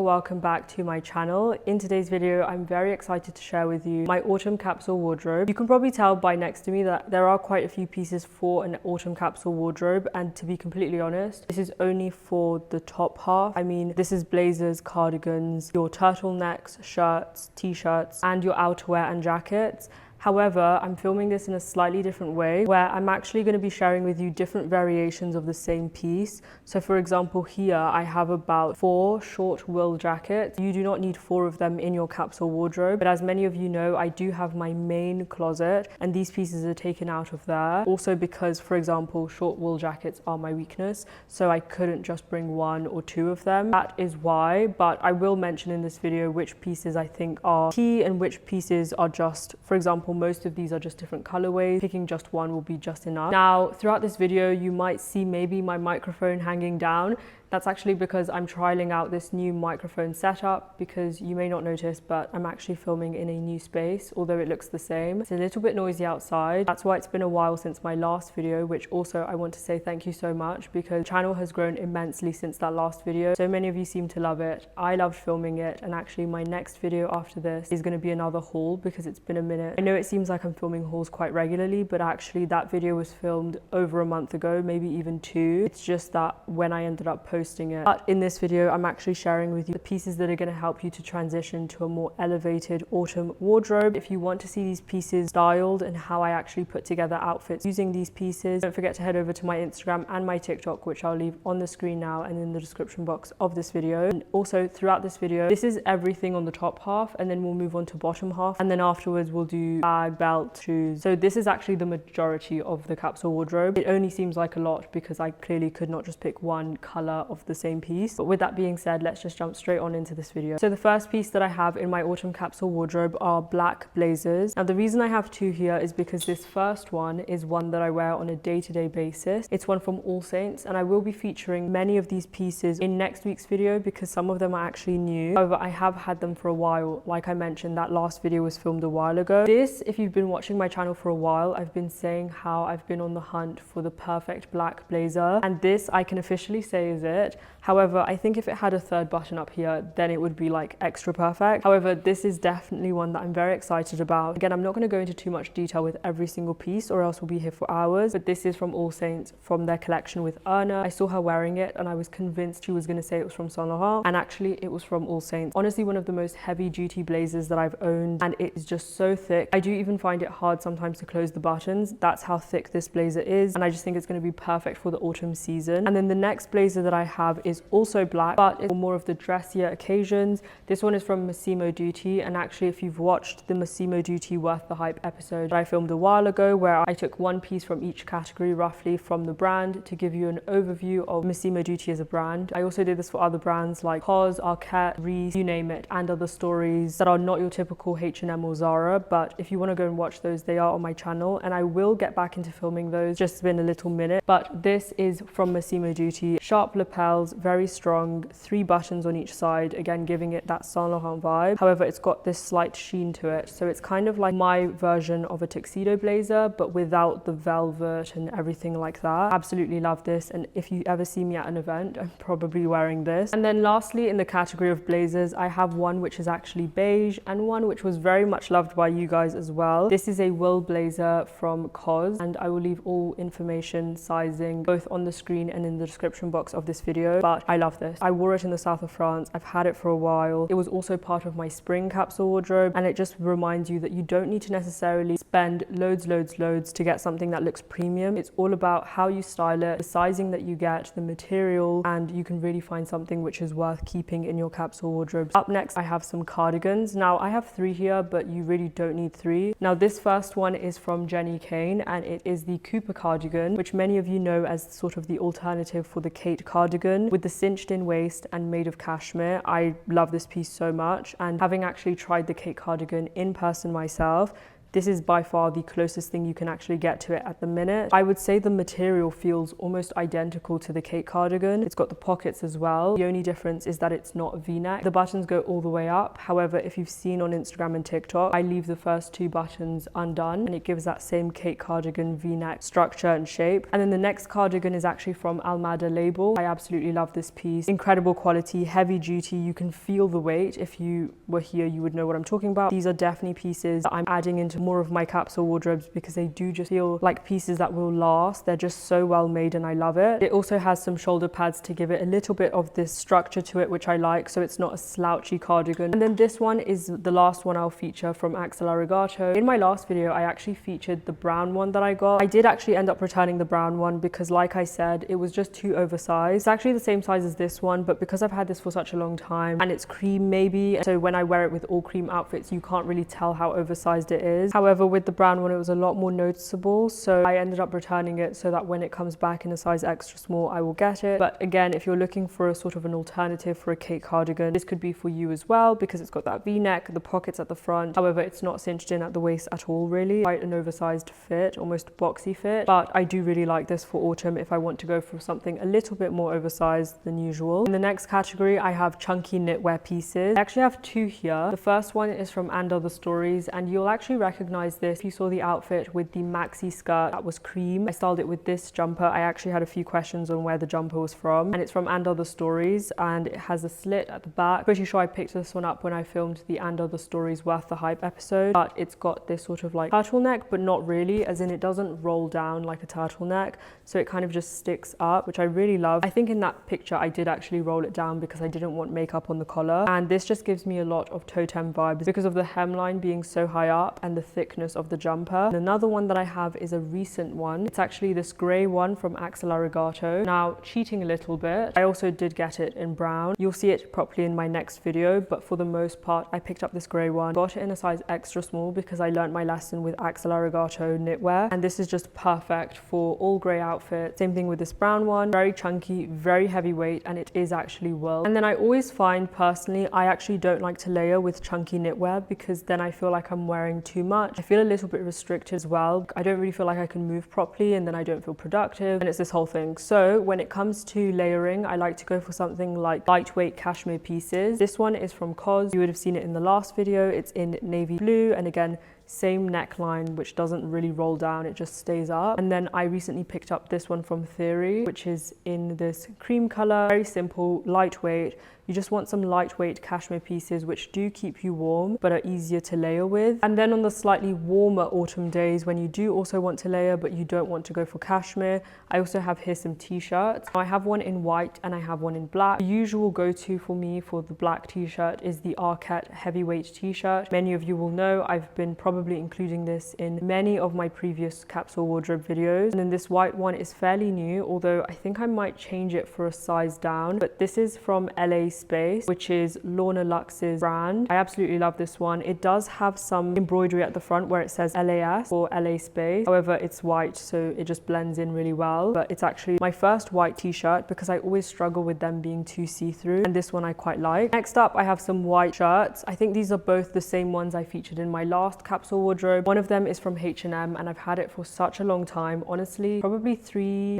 or welcome back to my channel. In today's video, I'm very excited to share with you my autumn capsule wardrobe. You can probably tell by next to me that there are quite a few pieces for an autumn capsule wardrobe, and to be completely honest, this is only for the top half. I mean, this is blazers, cardigans, your turtlenecks, shirts, t-shirts, and your outerwear and jackets. However, I'm filming this in a slightly different way where I'm actually going to be sharing with you different variations of the same piece. So for example, here I have about 4 short wool jackets. You do not need 4 of them in your capsule wardrobe, but as many of you know, I do have my main closet and these pieces are taken out of there. Also because, for example, short wool jackets are my weakness, so I couldn't just bring 1 or 2 of them. That is why, but I will mention in this video which pieces I think are key and which pieces are just, for example, most of these are just different colorways. Picking just one will be just enough. Now, throughout this video, you might see maybe my microphone hanging down. That's actually because I'm trialing out this new microphone setup, because you may not notice, but I'm actually filming in a new space, although it looks the same. It's a little bit noisy outside. That's why it's been a while since my last video, which also I want to say thank you so much, because the channel has grown immensely since that last video. So many of you seem to love it. I loved filming it, and actually my next video after this is going to be another haul because it's been a minute. I know it seems like I'm filming hauls quite regularly, but actually that video was filmed over a month ago, maybe even 2. It's just that when I ended up posting it. But in this video, I'm actually sharing with you the pieces that are going to help you to transition to a more elevated autumn wardrobe. If you want to see these pieces styled and how I actually put together outfits using these pieces, don't forget to head over to my Instagram and my TikTok, which I'll leave on the screen now and in the description box of this video. And also throughout this video, this is everything on the top half, and then we'll move on to bottom half, and then afterwards we'll do bag, belt, shoes. So this is actually the majority of the capsule wardrobe. It only seems like a lot because I clearly could not just pick one color of the same piece. But with that being said, let's just jump straight on into this video. So the first piece that I have in my autumn capsule wardrobe are black blazers. Now the reason I have 2 here is because this first one is one that I wear on a day-to-day basis. It's one from All Saints, and I will be featuring many of these pieces in next week's video because some of them are actually new. However, I have had them for a while. Like I mentioned, that last video was filmed a while ago. This, if you've been watching my channel for a while, I've been saying how I've been on the hunt for the perfect black blazer, and this I can officially say is it. However, I think if it had a 3rd button up here, then it would be like extra perfect. However, this is definitely one that I'm very excited about. Again, I'm not going to go into too much detail with every single piece or else we'll be here for hours, but this is from All Saints, from their collection with Erna. I saw her wearing it and I was convinced she was going to say it was from Saint Laurent, and actually it was from All Saints. Honestly, one of the most heavy duty blazers that I've owned, and it is just so thick. I do even find it hard sometimes to close the buttons. That's how thick this blazer is, and I just think it's going to be perfect for the autumn season. And then the next blazer that I have is also black, but it's for more of the dressier occasions. This one is from Massimo Dutti, and actually if you've watched the Massimo Dutti Worth the Hype episode that I filmed a while ago, where I took one piece from each category roughly from the brand to give you an overview of Massimo Dutti as a brand. I also did this for other brands like COS, Arquette, Reese, you name it, and other stories that are not your typical H&M or Zara, but if you want to go and watch those, they are on my channel, and I will get back into filming those. Just been a little minute, but this is from Massimo Dutti. Sharp lapels, very strong, 3 buttons on each side, again giving it that Saint Laurent vibe. However, it's got this slight sheen to it, so it's kind of like my version of a tuxedo blazer, but without the velvet and everything like that. Absolutely love this, and if you ever see me at an event, I'm probably wearing this. And then lastly, in the category of blazers, I have one which is actually beige and one which was very much loved by you guys as well. This is a wool blazer from COS, and I will leave all information, sizing, both on the screen and in the description box of this video. But I love this. I wore it in the south of France. I've had it for a while. It was also part of my spring capsule wardrobe, and it just reminds you that you don't need to necessarily spend loads to get something that looks premium. It's all about how you style it, the sizing that you get, the material, and you can really find something which is worth keeping in your capsule wardrobe. Up next, I have some cardigans. Now I have 3 here, but you really don't need 3. Now this first one is from Jenny Kane, and it is the Cooper cardigan, which many of you know as sort of the alternative for the Kate cardigan, with the cinched in waist and made of cashmere. I love this piece so much, and having actually tried the Kate cardigan in person myself, this is by far the closest thing you can actually get to it at the minute. I would say the material feels almost identical to the Kate cardigan. It's got the pockets as well. The only difference is that it's not a V-neck. The buttons go all the way up. However, if you've seen on Instagram and TikTok, I leave the first 2 buttons undone and it gives that same Kate cardigan V-neck structure and shape. And then the next cardigan is actually from Almada label. I absolutely love this piece. Incredible quality, heavy duty. You can feel the weight. If you were here, you would know what I'm talking about. These are definitely pieces that I'm adding into more of my capsule wardrobes because they do just feel like pieces that will last. They're just so well made and I love it. It also has some shoulder pads to give it a little bit of this structure to it, which I like, so it's not a slouchy cardigan. And then this one is the last one I'll feature from Axel. In my last video, I actually featured the brown one that I got. I did actually end up returning the brown one because, like I said, it was just too oversized. It's actually the same size as this one, but because I've had this for such a long time and it's cream maybe, so when I wear it with all cream outfits, you can't really tell how oversized it is. However, with the brown one, it was a lot more noticeable, so I ended up returning it so that when it comes back in a size extra small, I will get it. But again, if you're looking for a sort of an alternative for a Kate cardigan, this could be for you as well because it's got that V-neck, the pockets at the front. However, it's not cinched in at the waist at all really. Quite an oversized fit, almost boxy fit, but I do really like this for autumn if I want to go for something a little bit more oversized than usual. In the next category, I have chunky knitwear pieces. I actually have 2 here. The first one is from And Other Stories, and you'll actually recognize this if you saw the outfit with the maxi skirt that was cream. I styled it with this jumper. I actually had a few questions on where the jumper was from, and it's from And Other Stories, and it has a slit at the back. Pretty sure I picked this one up when I filmed the And Other Stories Worth the Hype episode, but it's got this sort of like turtleneck, but not really, as in it doesn't roll down like a turtleneck, so it kind of just sticks up, which I really love. I think in that picture I did actually roll it down because I didn't want makeup on the collar, and this just gives me a lot of totem vibes because of the hemline being so high up and the thickness of the jumper. And another one that I have is a recent one. It's actually this grey one from Axel. Now, cheating a little bit, I also did get it in brown. You'll see it properly in my next video, but for the most part I picked up this grey one, got it in a size extra small because I learned my lesson with Axel knitwear, and this is just perfect for all grey outfits. Same thing with this brown one, very chunky, very heavyweight, and it is actually wool. And then I always find personally I actually don't like to layer with chunky knitwear because then I feel like I'm wearing too much. I feel a little bit restricted as well. I don't really feel like I can move properly, and then I don't feel productive, and it's this whole thing. So when it comes to layering, I like to go for something like lightweight cashmere pieces. This one is from COS. You would have seen it in the last video. It's in navy blue, and again, same neckline, which doesn't really roll down, it just stays up. And then I recently picked up this one from Theory, which is in this cream color, very simple, lightweight. You just want some lightweight cashmere pieces which do keep you warm but are easier to layer with. And then on the slightly warmer autumn days when you do also want to layer but you don't want to go for cashmere, I also have here some t-shirts. I have one in white and I have one in black. The usual go-to for me for the black t-shirt is the Arket heavyweight t-shirt. Many of you will know I've been probably including this in many of my previous capsule wardrobe videos. And then this white one is fairly new, although I think I might change it for a size down, but this is from LA Space, which is Lorna Lux's brand. I absolutely love this one. It does have some embroidery at the front where it says LAS or LA Space. However, it's white, so it just blends in really well. But it's actually my first white t-shirt because I always struggle with them being too see-through, and this one I quite like. Next up, I have some white shirts. I think these are both the same ones I featured in my last capsule wardrobe. One of them is from H&M, and I've had it for such a long time, honestly, probably 3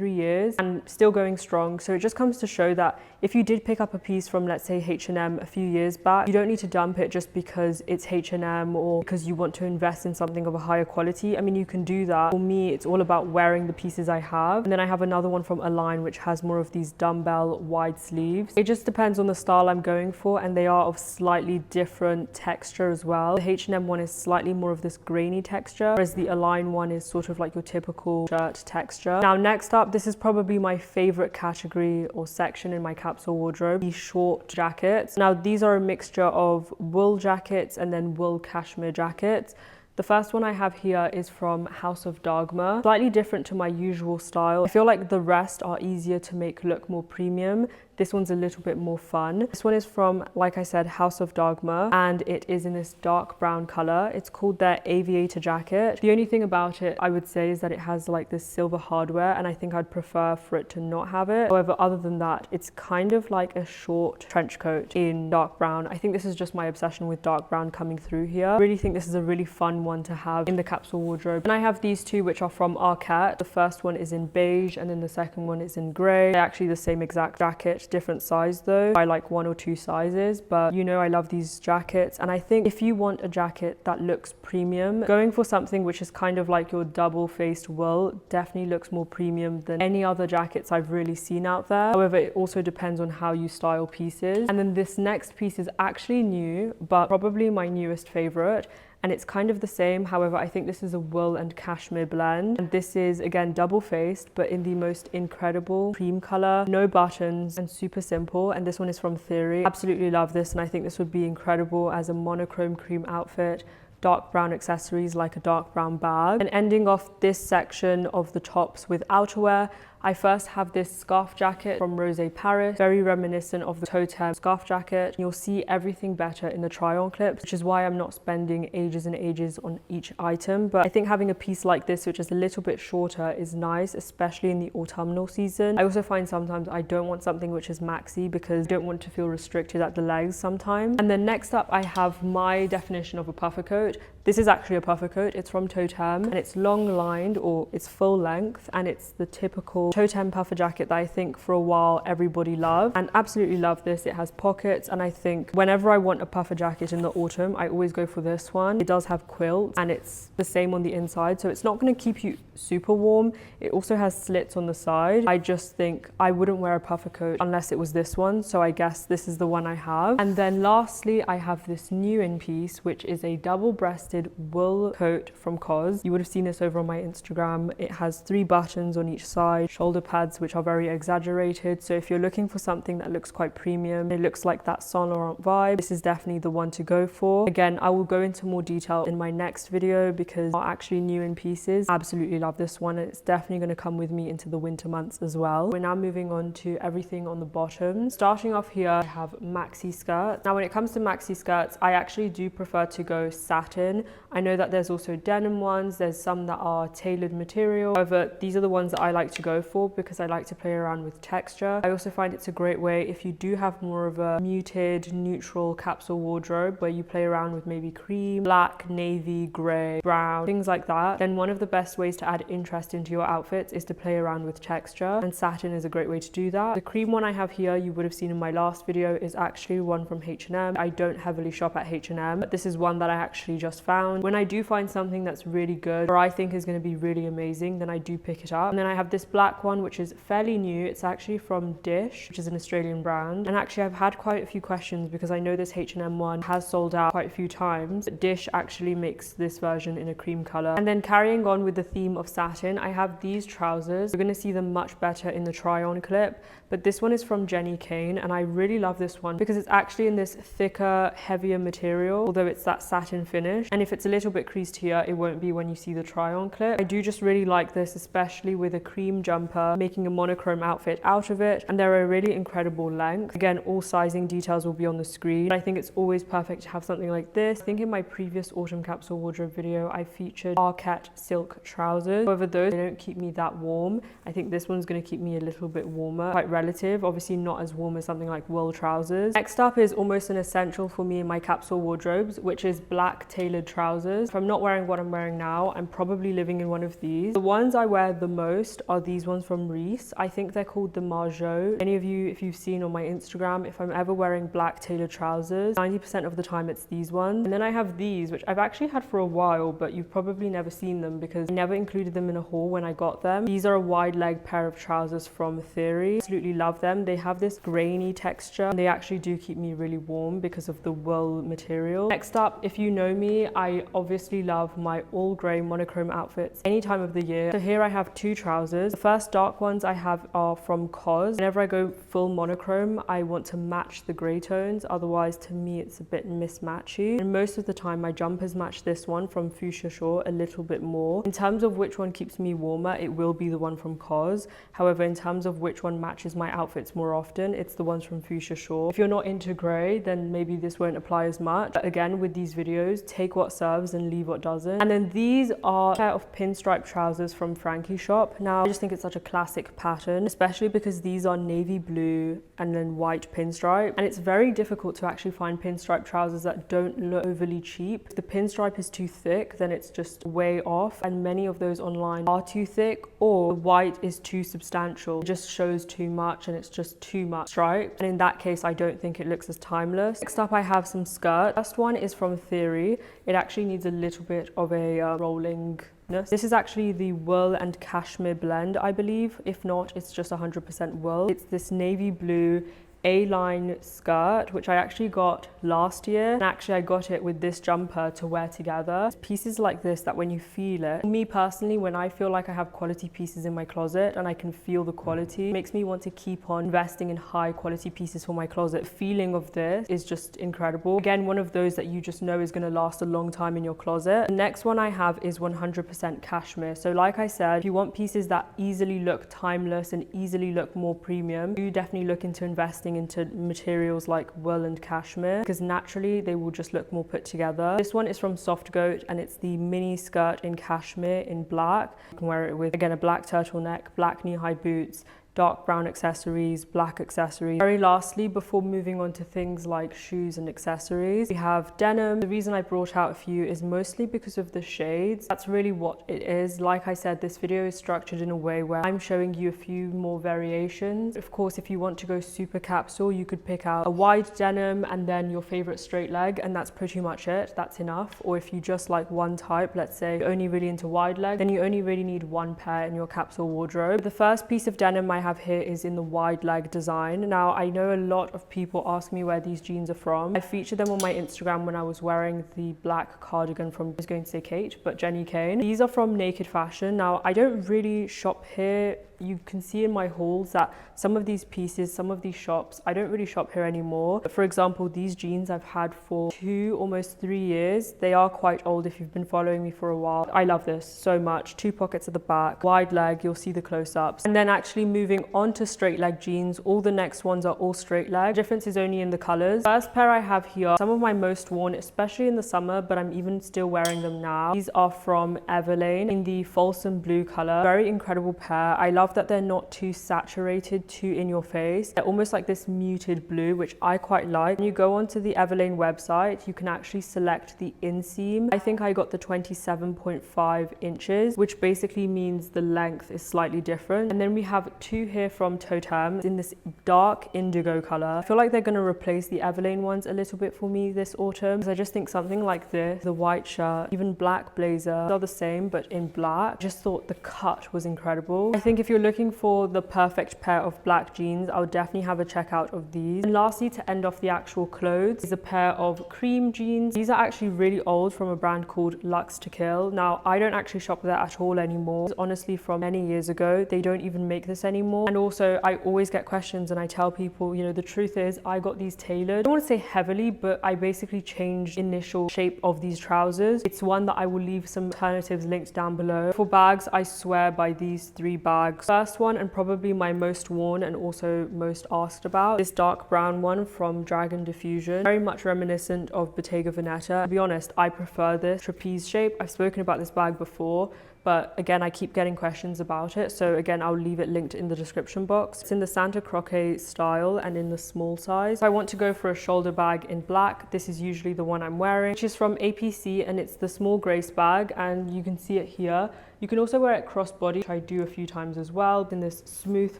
years, and still going strong. So it just comes to show that if you did pick up a piece from, let's say, H&M a few years back, you don't need to dump it just because it's H&M or because you want to invest in something of a higher quality. I mean, you can do that. For me, it's all about wearing the pieces I have. And then I have another one from Aligne, which has more of these dumbbell wide sleeves. It just depends on the style I'm going for, and they are of slightly different texture as well. The H&M one is slightly more of this grainy texture, whereas the Aligne one is sort of like your typical shirt texture. Now, next up, this is probably my favorite category or section in my capsule wardrobe, the short jackets. Now, these are a mixture of wool jackets and then wool cashmere jackets. The first one I have here is from House of Dagmar. Slightly different to my usual style. I feel like the rest are easier to make look more premium. This one's a little bit more fun. This one is from, like I said, House of Dogma, and it is in this dark brown color. It's called their Aviator jacket. The only thing about it, I would say, is that it has like this silver hardware, and I think I'd prefer for it to not have it. However, other than that, it's kind of like a short trench coat in dark brown. I think this is just my obsession with dark brown coming through here. I really think this is a really fun one to have in the capsule wardrobe. And I have these two, which are from Arket. The first one is in beige, and then the second one is in grey. They're actually the same exact jacket, different size though, by like 1 or 2 sizes. But you know I love these jackets, and I think if you want a jacket that looks premium, going for something which is kind of like your double-faced wool definitely looks more premium than any other jackets I've really seen out there. However, it also depends on how you style pieces. And then this next piece is actually new, but probably my newest favorite. And it's kind of the same. However, I think this is a wool and cashmere blend. And this is, again, double-faced, but in the most incredible cream color, no buttons, and super simple. And this one is from Theory. Absolutely love this, and I think this would be incredible as a monochrome cream outfit. Dark brown accessories like a dark brown bag. And ending off this section of the tops with outerwear, I first have this scarf jacket from Rose Paris, very reminiscent of the Totem scarf jacket. You'll see everything better in the try-on clips, which is why I'm not spending ages and ages on each item. But I think having a piece like this, which is a little bit shorter, is nice, especially in the autumnal season. I also find sometimes I don't want something which is maxi because I don't want to feel restricted at the legs sometimes. And then next up, I have my definition of a puffer coat. This is actually a puffer coat. It's from Totem, and it's long lined, or it's full length, and it's the typical Totem puffer jacket that I think for a while everybody loved, and absolutely love this. It has pockets, and I think whenever I want a puffer jacket in the autumn, I always go for this one. It does have quilts, and it's the same on the inside, so it's not going to keep you super warm. It also has slits on the side. I just think I wouldn't wear a puffer coat unless it was this one, so I guess this is the one I have. And then lastly, I have this new in piece, which is a double-breasted wool coat from COS. You would have seen this over on my Instagram. It has 3 buttons on each side, shoulder pads which are very exaggerated, so if you're looking for something that looks quite premium, it looks like that Saint Laurent vibe, this is definitely the one to go for. Again, I will go into more detail in my next video because are actually new in pieces. Absolutely love this one, and it's definitely going to come with me into the winter months as well. We're now moving on to everything on the bottom. Starting off here, I have maxi skirts. Now when it comes to maxi skirts, I actually do prefer to go satin. I know that there's also denim ones, there's some that are tailored material. However, these are the ones that I like to go for because I like to play around with texture. I also find it's a great way if you do have more of a muted, neutral capsule wardrobe where you play around with maybe cream, black, navy, grey, brown, things like that, then one of the best ways to add interest into your outfits is to play around with texture, and satin is a great way to do that. The cream one I have here, you would have seen in my last video, is actually one from H&M. I don't heavily shop at H&M, but this is one that I actually just found. When I do find something that's really good or I think is going to be really amazing, then I do pick it up. And then I have this black one which is fairly new. It's actually from Dish, which is an Australian brand, and actually I've had quite a few questions because I know this H&M one has sold out quite a few times, but Dish actually makes this version in a cream color. And then carrying on with the theme of satin, I have these trousers. You're going to see them much better in the try on clip, but this one is from Jenny Kane, and I really love this one because it's actually in this thicker, heavier material, although it's that satin finish, and if it's a little bit creased here, it won't be when you see the try on clip. I do just really like this, especially with a cream jumper, making a monochrome outfit out of it, and they're a really incredible length. Again, all sizing details will be on the screen, but I think it's always perfect to have something like this. I think in my previous autumn capsule wardrobe video, I featured Arket silk trousers. However, those, they don't keep me that warm. I think this one's going to keep me a little bit warmer, quite relative, obviously not as warm as something like wool trousers. Next up is almost an essential for me in my capsule wardrobes, which is black tailored trousers. If I'm not wearing what I'm wearing now, I'm probably living in one of these. The ones I wear the most are these ones from Reiss. I think they're called the Margot. Any of you, if you've seen on my Instagram, if I'm ever wearing black tailored trousers, 90% of the time it's these ones. And then I have these, which I've actually had for a while, but you've probably never seen them because I never included them in a haul when I got them. These are a wide leg pair of trousers from Theory. Absolutely love them. They have this grainy texture, and they actually do keep me really warm because of the wool material. Next up, if you know me, I obviously love my all grey monochrome outfits any time of the year. So here I have two trousers. The first dark ones I have are from COS. Whenever I go full monochrome, I want to match the grey tones, otherwise to me it's a bit mismatchy. And most of the time my jumpers match this one from Fuchsia Shore a little bit more. In terms of which one keeps me warmer, it will be the one from COS. However, in terms of which one matches my outfits more often, it's the ones from Fuchsia Shore. If you're not into grey, then maybe this won't apply as much. But again, with these videos, take what serves and leave what doesn't. And then these are a pair of pinstripe trousers from Frankie Shop. Now, I just think it's such a classic pattern, especially because these are navy blue and then white pinstripe. And it's very difficult to actually find pinstripe trousers that don't look overly cheap. If the pinstripe is too thick, then it's just way off. And many of those online are too thick, or the white is too substantial. It just shows too much and it's just too much stripe. And in that case, I don't think it looks as timeless. Next up, I have some skirts. First one is from Theory. It actually needs a little bit of a rolling. This is actually the wool and cashmere blend, I believe. If not, it's just 100% wool. It's this navy blue A-line skirt, which I actually got last year. And actually I got it with this jumper to wear together. It's pieces like this that when you feel it, me personally, when I feel like I have quality pieces in my closet and I can feel the quality, it makes me want to keep on investing in high quality pieces for my closet. The feeling of this is just incredible. Again, one of those that you just know is going to last a long time in your closet. The next one I have is 100% cashmere. So like I said, if you want pieces that easily look timeless and easily look more premium, you definitely look into investing into materials like wool and cashmere, because naturally they will just look more put together. This one is from Soft Goat and it's the mini skirt in cashmere in black. You can wear it with, again, a black turtleneck, black knee-high boots, dark brown accessories, black accessories. Very lastly, before moving on to things like shoes and accessories, we have denim. The reason I brought out a few is mostly because of the shades. That's really what it is. Like I said, this video is structured in a way where I'm showing you a few more variations. Of course, if you want to go super capsule, you could pick out a wide denim and then your favorite straight leg, and that's pretty much it. That's enough. Or if you just like one type, let's say you're only really into wide leg, then you only really need one pair in your capsule wardrobe. The first piece of denim I have here is in the wide leg design. Now, I know a lot of people ask me where these jeans are from. I featured them on my Instagram when I was wearing the black cardigan from, I was going to say Kate, but Jenny Kane. These are from Naked Fashion. Now, I don't really shop here. You can see in my hauls that some of these pieces, some of these shops, I don't really shop here anymore. But for example, these jeans I've had for almost 3 years. They are quite old if you've been following me for a while. I love this so much. 2 pockets at the back, wide leg, you'll see the close-ups. And then actually moving on to straight leg jeans, all the next ones are all straight leg. The difference is only in the colors. First pair I have here, some of my most worn, especially in the summer, but I'm even still wearing them now. These are from Everlane in the Folsom blue color. Very incredible pair. I love that they're not too saturated, too in your face. They're almost like this muted blue, which I quite like. When you go onto the Everlane website, you can actually select the inseam. I think I got the 27.5 inches, which basically means the length is slightly different. And then we have 2 here from Totem in this dark indigo color. I feel like they're going to replace the Everlane ones a little bit for me this autumn, because I just think something like this, the white shirt, even black blazer, are the same but in black. Just thought the cut was incredible. I think if you're looking for the perfect pair of black jeans, I would definitely have a check out of these. And lastly, to end off the actual clothes, is a pair of cream jeans. These are actually really old, from a brand called Luxetokill. Now, I don't actually shop there at all anymore. Honestly, from many years ago, they don't even make this anymore. And also, I always get questions and I tell people, you know, the truth is I got these tailored. I don't want to say heavily, but I basically changed initial shape of these trousers. It's one that I will leave some alternatives linked down below. For bags, I swear by these 3 bags. First one, and probably my most worn and also most asked about, this dark brown one from Dragon Diffusion. Very much reminiscent of Bottega Veneta. To be honest, I prefer this trapeze shape. I've spoken about this bag before, but again, I keep getting questions about it. So again, I'll leave it linked in the description box. It's in the Santa Croce style and in the small size. If I want to go for a shoulder bag in black, this is usually the one I'm wearing, which is from APC, and it's the small grace bag, and you can see it here. You can also wear it crossbody, which I do a few times as well, in this smooth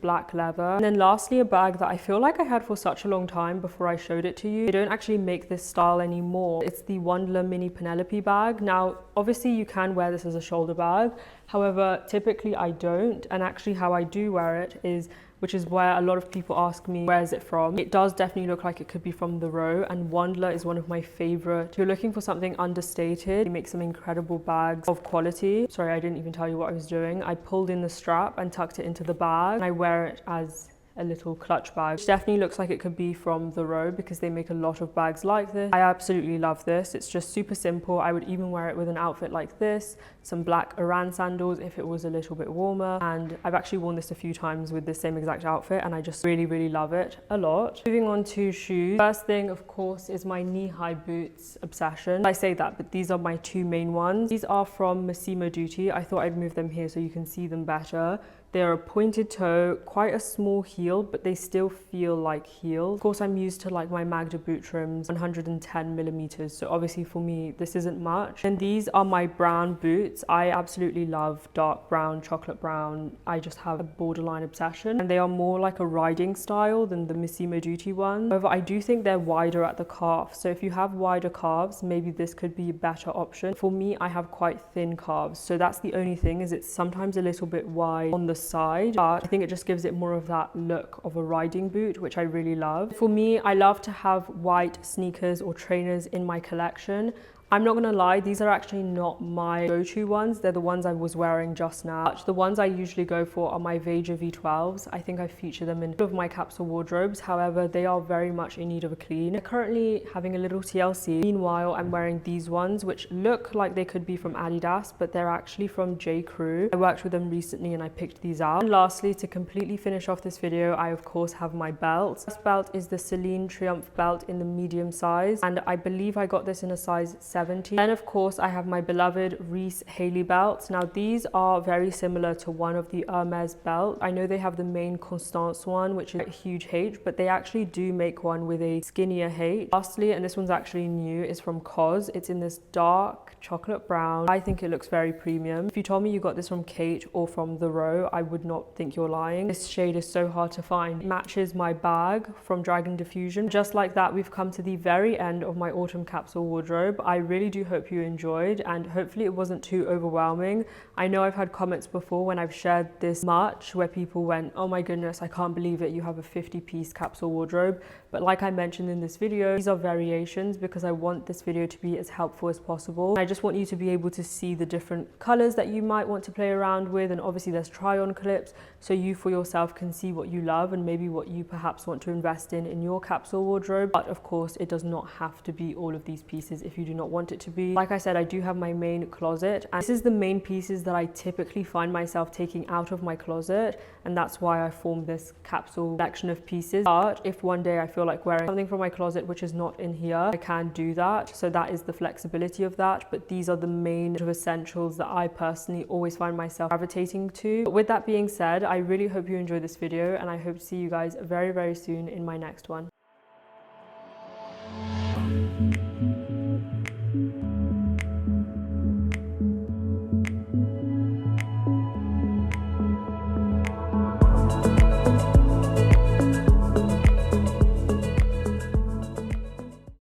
black leather. And then lastly, a bag that I feel like I had for such a long time before I showed it to you. They don't actually make this style anymore. It's the Wandler Mini Penelope bag. Now, obviously you can wear this as a shoulder bag, However, typically I don't, and actually how I do wear it is, which is where a lot of people ask me, where is it from? It does definitely look like it could be from the Row, and Wandler is one of my favorite. If you're looking for something understated, they make some incredible bags of quality. Sorry, I didn't even tell you what I was doing. I pulled in the strap and tucked it into the bag, and I wear it as a little clutch bag, which definitely looks like it could be from the Row because they make a lot of bags like this. I absolutely love this. It's just super simple. I would even wear it with an outfit like this, some black Iran sandals if it was a little bit warmer, and I've actually worn this a few times with the same exact outfit, and I just really love it a lot. Moving on to shoes. First thing, of course, is my knee-high boots obsession. I say that, but these are my two main ones. These are from Massimo Dutti. I thought I'd move them here so you can see them better. They're a pointed toe, quite a small heel, but they still feel like heels. Of course, I'm used to like my Magda boot trims, 110 millimeters. So obviously for me, this isn't much. And these are my brown boots. I absolutely love dark brown, chocolate brown. I just have a borderline obsession. And they are more like a riding style than the Massimo Dutti ones. However, I do think they're wider at the calf. So if you have wider calves, maybe this could be a better option. For me, I have quite thin calves. So that's the only thing, is it's sometimes a little bit wide on the side, but I think it just gives it more of that look of a riding boot, which I really love. For me, I love to have white sneakers or trainers in my collection. I'm not gonna lie, these are actually not my go-to ones. They're the ones I was wearing just now. The ones I usually go for are my Beige V12s. I think I feature them in two of my capsule wardrobes. However, they are very much in need of a clean. They're currently having a little TLC. Meanwhile, I'm wearing these ones, which look like they could be from Adidas, but they're actually from J. Crew. I worked with them recently and I picked these out. And lastly, to completely finish off this video, I of course have my belt. This belt is the Celine Triumph belt in the medium size, and I believe I got this in a size 7. Then of course I have my beloved Reese Haley belts. Now these are very similar to one of the Hermes belts. I know they have the main Constance one, which is a huge H, but they actually do make one with a skinnier H. Lastly, and this one's actually new, is from COS. It's in this dark chocolate brown. I think it looks very premium. If you told me you got this from Kate or from the Row, I would not think you're lying. This shade is so hard to find. It matches my bag from Dragon Diffusion. Just like that, we've come to the very end of my autumn capsule wardrobe. I really do hope you enjoyed, and hopefully it wasn't too overwhelming. I know I've had comments before when I've shared this much where people went, oh my goodness, I can't believe it, you have a 50-piece capsule wardrobe. But like I mentioned in this video, these are variations because I want this video to be as helpful as possible. I just want you to be able to see the different colors that you might want to play around with, and obviously there's try-on clips so you for yourself can see what you love and maybe what you perhaps want to invest in your capsule wardrobe. But of course it does not have to be all of these pieces if you do not want it to be. Like I said, I do have my main closet, and this is the main pieces that I typically find myself taking out of my closet, and that's why I formed this capsule collection of pieces. But if one day I feel like wearing something from my closet which is not in here, I can do that. So that is the flexibility of that, but these are the main sort of essentials that I personally always find myself gravitating to. But with that being said, I really hope you enjoyed this video, and I hope to see you guys very soon in my next one.